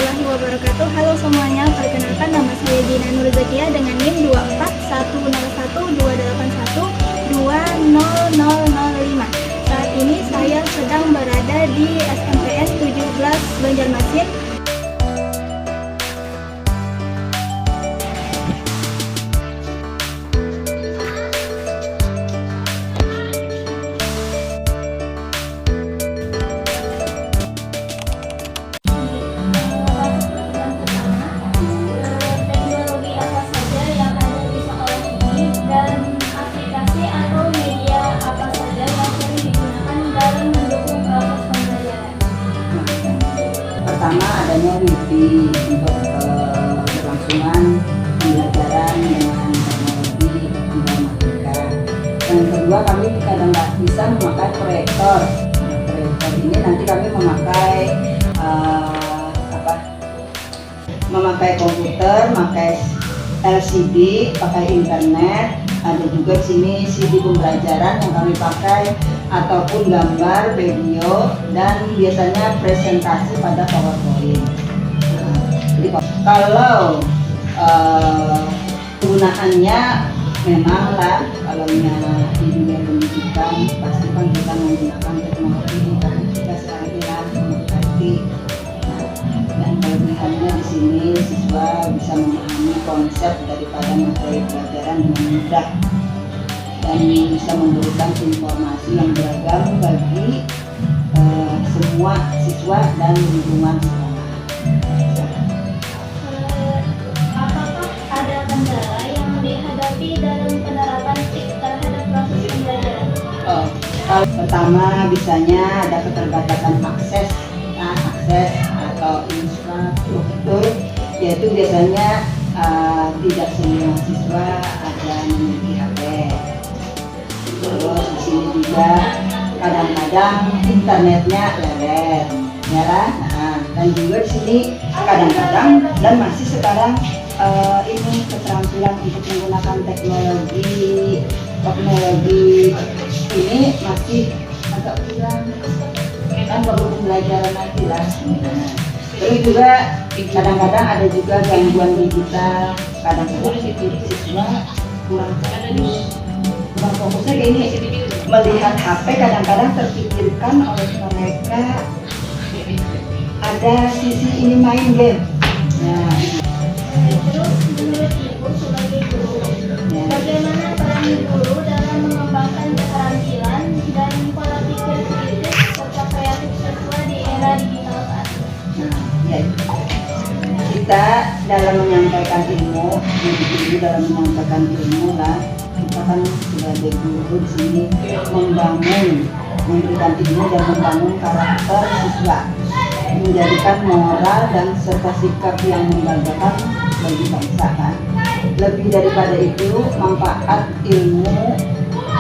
warahmatullahi wabarakatuh. Halo semuanya, perkenalkan nama saya Dina Nurzakia dengan NIM 2410128120005. Saat ini saya sedang berada di SMPN 17 Banjarmasin. Pertama, adanya Wi-Fi untuk keberlangsungan pembelajaran dengan teknologi informatika. Yang kedua, kami kadang nggak bisa memakai proyektor. Nah, proyektor ini nanti kami memakai memakai komputer, memakai LCD, pakai internet. Ada juga di sini CD pembelajaran yang kami pakai, ataupun gambar, video, dan biasanya presentasi pada PowerPoint. Jadi kalau penggunaannya memanglah kalau di dunia pendidikan pasti kan kita menggunakan teknologi dan kita sehari-hari mengerti. Dan kelebihannya di sini siswa bisa memahami konsep daripada materi pelajaran dengan mudah dan bisa memberikan informasi yang beragam bagi semua siswa dan lingkungan sekolah. Apakah ada kendala yang dihadapi dalam penerapan TIK terhadap proses pembelajaran? Pertama, biasanya ada keterbatasan akses atau infrastruktur, yaitu biasanya tidak semua siswa ada memiliki HP. Terus di sini juga kadang-kadang internetnya lelet, ya kan? Nah, dan juga di sini kadang-kadang dan masih sekarang ini keterampilan untuk menggunakan teknologi ini masih agak kurang, kan perlu pembelajaran lagi lah. Terus juga kadang-kadang ada juga gangguan digital, kadang-kadang siswa kurang fokusnya kayak ini, melihat HP kadang-kadang terpikirkan oleh mereka ada sisi ini main game. Nah, Terus menurut Ibu sebagai guru, bagaimana peran guru dalam mengembangkan keterampilan dan pola pikir kritis serta kreatif siswa di era digital saat ini? ya, kita dalam menyampaikan ilmu, dalam menyampaikan ilmu lah, kita kan sebagai guru di sini memberikan ilmu dan membangun karakter siswa, menjadikan moral dan serta sikap yang membanggakan bagi bangsa kan. Lebih daripada itu, manfaat ilmu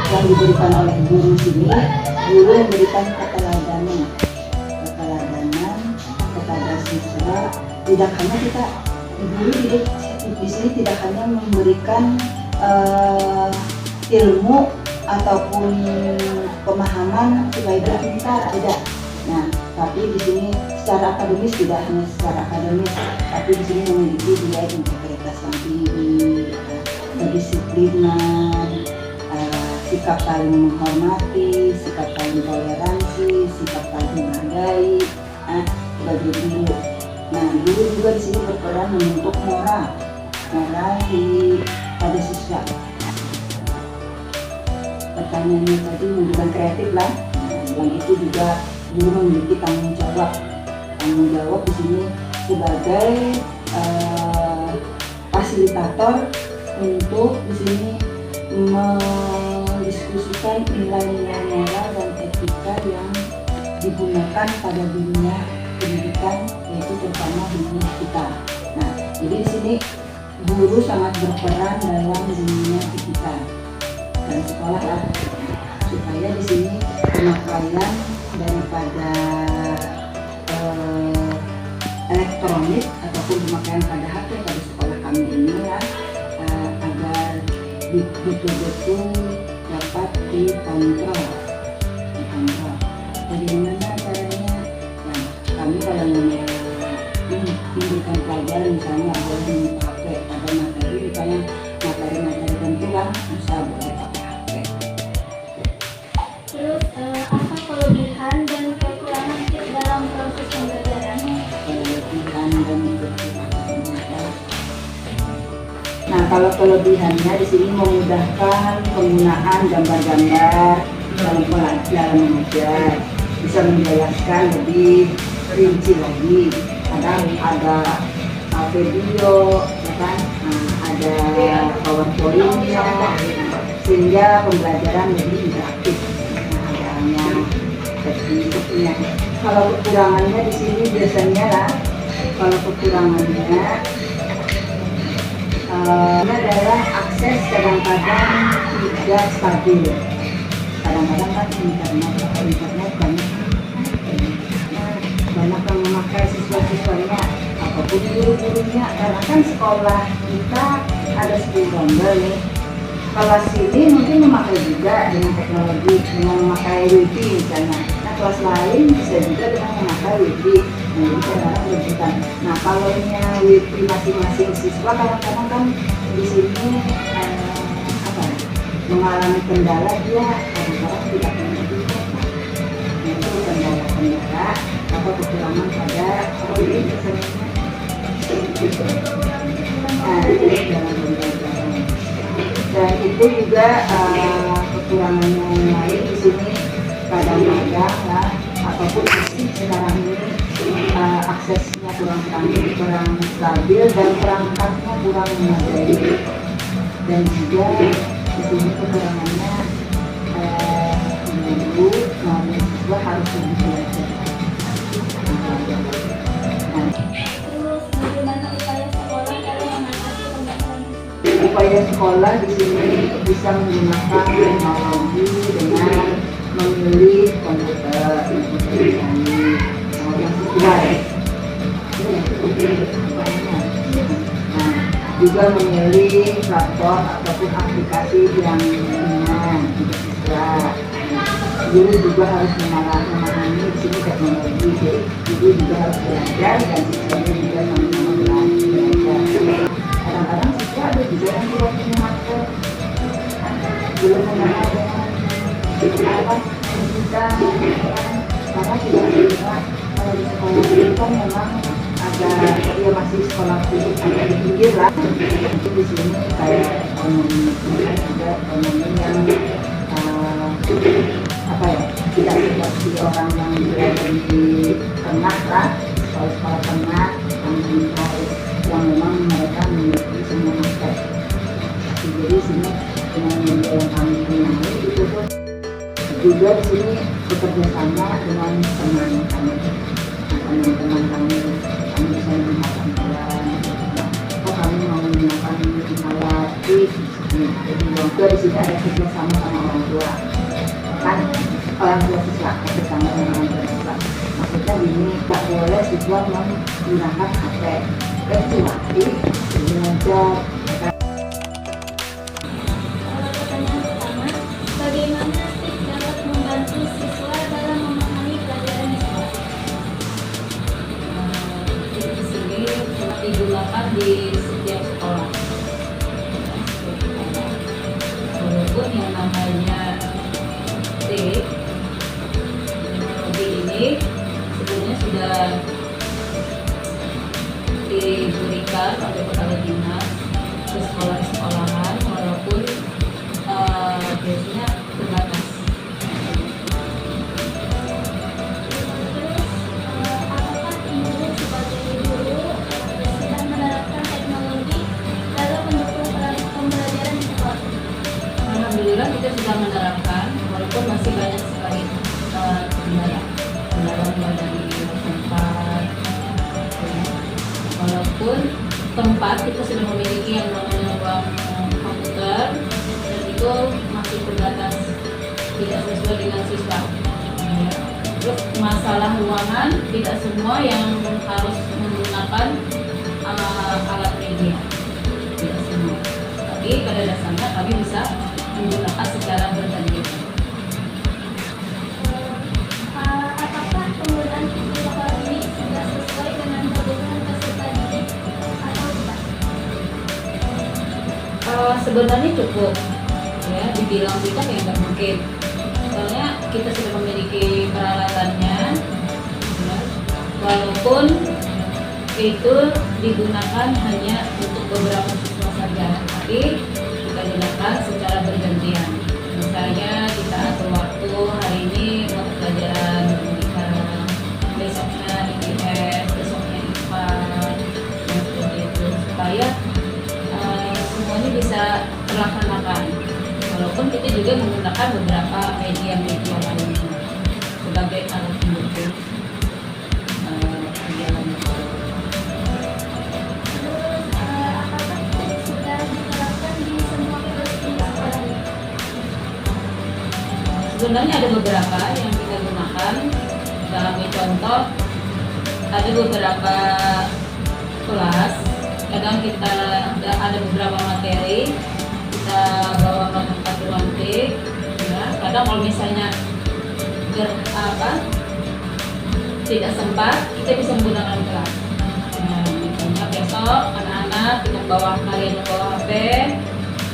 yang diberikan oleh guru sini, guru memberikan keteladanan kepada siswa. Tidak hanya kita guru di sini tidak hanya memberikan ilmu ataupun pemahaman supaya dia pintar, tidak. Nah, tapi di sini secara akademis, tidak hanya secara akademis, tapi di sini memiliki dia integritas yang tinggi, kedisiplinan, sikap saling menghormati, sikap saling toleransi, sikap saling menghargai, sebagai guru. Nah, guru juga di sini berperan membentuk moral pada siswa. Pertanyaannya tadi memberikan kreatif lah. Nah, selain itu juga guru memiliki tanggung jawab di sini sebagai fasilitator untuk di sini mendiskusikan nilai-nilai moral dan etika yang digunakan pada dunia pendidikan, yaitu terutama dunia kita. Nah, jadi di sini guru sangat berperan dalam dunia kita dan sekolah lah, supaya di sini pemakaian daripada elektronik ataupun pemakaian pada HP pada sekolah kami ini ya, agar betul-betul dapat dikontrol. Bagaimana caranya? Nah, kami kalau memberikan pelajaran misalnya boleh pakai ada materi misalnya materi penting bisa boleh pakai HP. Terus apa kelebihan dan kekurangan chip dalam proses pembelajaran? Kelebihan dan kekurangannya. Nah, kalau kelebihannya di sini memudahkan penggunaan gambar-gambar dalam mengajar, bisa menjelaskan lebih rinci lagi. Kadang ada video, ya kan? Ada PowerPoint-nya, sehingga pembelajaran lebih interaktif. Adanya seperti kalau kekurangannya di sini biasanya lah, kalau kekurangannya adalah akses kadang-kadang tidak stabil. Kadang-kadang kan internet banyak yang memakai siswa-siswanya apapun guru-gurunya, karena kan sekolah kita ada 10 bundle nih. Kelas ini mungkin memakai juga dengan teknologi, dengan memakai wifi misalnya. Nah, kelas lain bisa juga dengan memakai wifi. Nah, jadi kadang-kadang berebutan. Nah, kalau wifi masing-masing siswa kadang-kadang kan di sini mengalami kendala, dia kadang-kadang tidak mengerti. Nah, itu kendala atau kekurangan pada wifi misalnya. Nah, itu dalam pembelajaran. Dan itu juga kekurangannya yang lain di sini kadang-kadang apapun masih sekarang ini aksesnya kurang stabil dan perangkatnya kurang memadai. Dan juga di sini kekurangannya guru maupun siswa harus lebih belajar. Terus bagaimana upaya sekolah dalam mengatasi pembelajaran? Upaya sekolah di sini bisa menggunakan teknologi dengan memilih komputer yang sesuai. Nah, juga memilih platform ataupun aplikasi yang ringan untuk siswa. Guru juga harus memahami di sini teknologi, jadi guru juga harus belajar dan siswanya juga sama-sama belajar. Kadang-kadang siswa ada juga yang tidak punya HP, belum mengenal dengan kita karena tidak bisa. Kalau di sekolah itu kan memang ada, dia masih sekolah agak di pinggir lah. Jadi di sini kayak ekonomi juga ekonomi yang tidak seperti orang yang berada di tengah lah, sekolah tengah yang memang mereka memiliki semua aspek. Jadi sini dengan media yang kami punya itu tuh juga di sini bekerja sama dengan teman-teman kami bisa menggunakan jalan. Kami mau menggunakan alat jadi orang tua di sini ada kerjasama sama orang tua, kan orang tua siswa bersama dengan orang tua siswa. Maksudnya ini tak boleh siswa menggunakan HP kecuali belajar. Pertanyaan pertama, bagaimana tips dapat membantu siswa dalam memahami pelajaran di sekolah? Di sini digunakan di setiap sekolah. Walaupun yang namanya teknologi ini sebenarnya sudah diberikan oleh kepala dinas ke sekolah-sekolahan, walaupun biasanya terbatas. Apakah Ibu sebagai guru sudah menerapkan teknologi dalam mendukung pembelajaran di sekolah? Alhamdulillah kita sudah menerapkan, walaupun masih banyak sekali kendala dari tempat. Walaupun tempat kita sudah memiliki yang namanya ruang komputer, dan itu masih terbatas, tidak sesuai dengan siswa. Terus masalah ruangan, tidak semua yang harus menggunakan alat media, tidak semua. Tapi pada dasarnya kami bisa menggunakan secara bergantian. Apakah penggunaan video call ini sudah sesuai dengan kebutuhan sebenarnya cukup ya, dibilang tidak ya nggak mungkin, soalnya kita sudah memiliki peralatannya ya. Walaupun itu digunakan hanya untuk beberapa siswa saja, tapi kita gunakan secara bergantian. Misalnya kita atur waktu, hari ini mata pelajaran Indika, besoknya IPS, besoknya IPA, dan seperti itu, supaya semuanya bisa terlaksanakan. Walaupun kita juga menggunakan beberapa media-media lainnya sebagai alat pendukung kegiatan. Apakah ini sudah diterapkan di semua kelas di sekolah? Sebenarnya ada beberapa yang kita gunakan. Dalam contoh, ada beberapa kelas, kadang kita ada beberapa materi kita bawa ke ruang tik ya. Kadang kalau misalnya tidak sempat, kita bisa menggunakan kelas. Nah, misalnya besok anak-anak kita kalian membawa HP,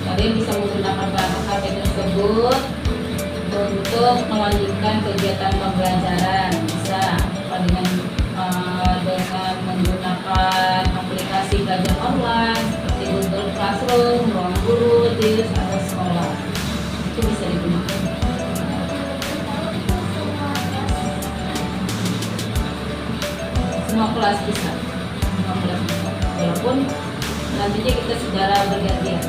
kalian bisa menggunakan HP tersebut untuk melanjutkan kegiatan pembelajaran. Bisa dengan menggunakan aplikasi belajar online seperti Google Classroom, Ruang Guru, Teams, atau sekolah. Itu bisa digunakan. Semua kelas bisa. Semua kelas bisa. Walaupun nantinya kita secara bergantian.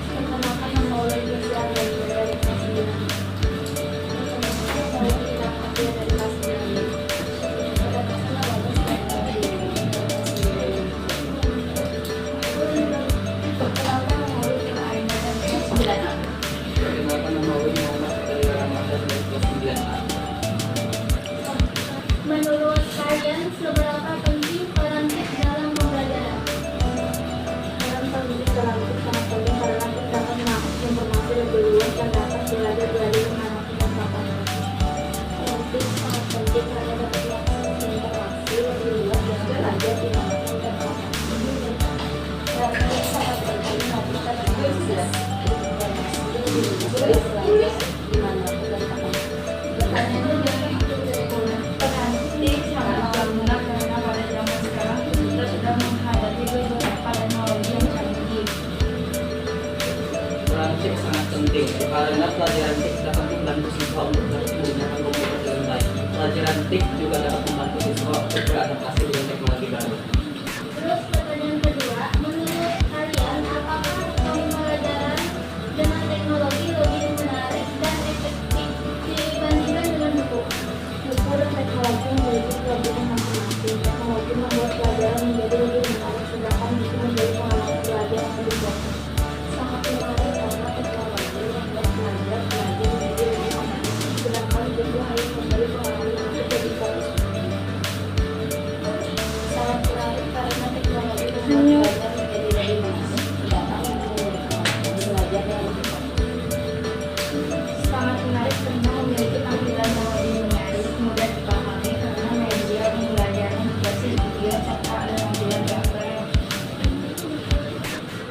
Perkenalkan nama oleh Gisela dari kelas 9. Saya Ina Fatia dari kelas 9. Pada kelas 11 perkenalkan nama oleh Ina Aina dari kelas 9A. Perkenalkan nama Ulin Muhammad dari Ramadan dari kelas 9A. Menurut kalian seberapa penting peran TIK dalam pembelajaran? Peran penting dalam TIK sangat penting karena TIK dapat mengakses informasi lebih luas dan dapat belajar dari mana pun dan kapan. Peran TIK sangat penting karena dapat mengakses informasi lebih luas dan belajar di mana pun dan kapan. Peran TIK sangat penting karena dapat mengakses informasi lebih luas dan belajar di mana pun dan kapan. Pertanyaannya peran TIK sangat berguna karena pada zaman sekarang kita sudah menghadapi beberapa teknologi yang canggih. Peran TIK sangat penting karena pelajaran TIK dapat membantu siswa untuk menggunakan komputer dengan baik. Pelajaran TIK juga dapat membantu siswa untuk beradaptasi dengan teknologi baru. Terus pertanyaan kedua, menurut kalian apakah pembelajaran dengan teknologi lebih menarik dan efektif dibandingkan dengan buku? Buku dan teknologi memiliki kelebihan masing-masing. Teknologi membuat pelajaran menjadi lebih menarik, sedangkan buku menjadi pengalaman belajar yang lebih bosan. Sangat menarik karena teknologi membuat belajar menjadi lebih menarik, sedangkan buku hanya memberi pengalaman yang lebih fokus. Sangat menarik karena teknologi membuat belajar menjadi lebih menarik, sedangkan buku memberi pengalaman belajar yang lebih fokus. Sangat menarik karena memiliki tampilan yang lebih menarik, mudah dipahami karena media pembelajaran berbasis video serta ada tampilan gambar.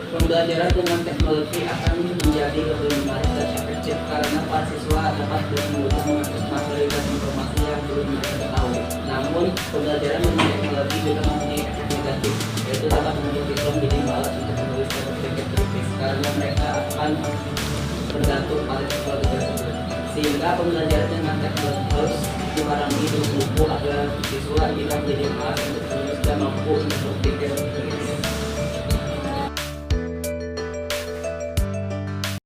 Pembelajaran dengan teknologi akan menjadi lebih menarik dan efektif karena para siswa dapat dengan mudah mengakses materi dan informasi yang belum mereka ketahui. Namun, pembelajaran dengan teknologi juga mempunyai efek negatif, yaitu dapat membuat siswa menjadi malas untuk menulis dan berpikir kritis karena mereka akan bergantung pada teknologi tersebut. Sehingga pembelajaran dengan teknologi harus dibarengi dengan buku agar siswa tidak menjadi malas untuk menulis dan mampu untuk berpikir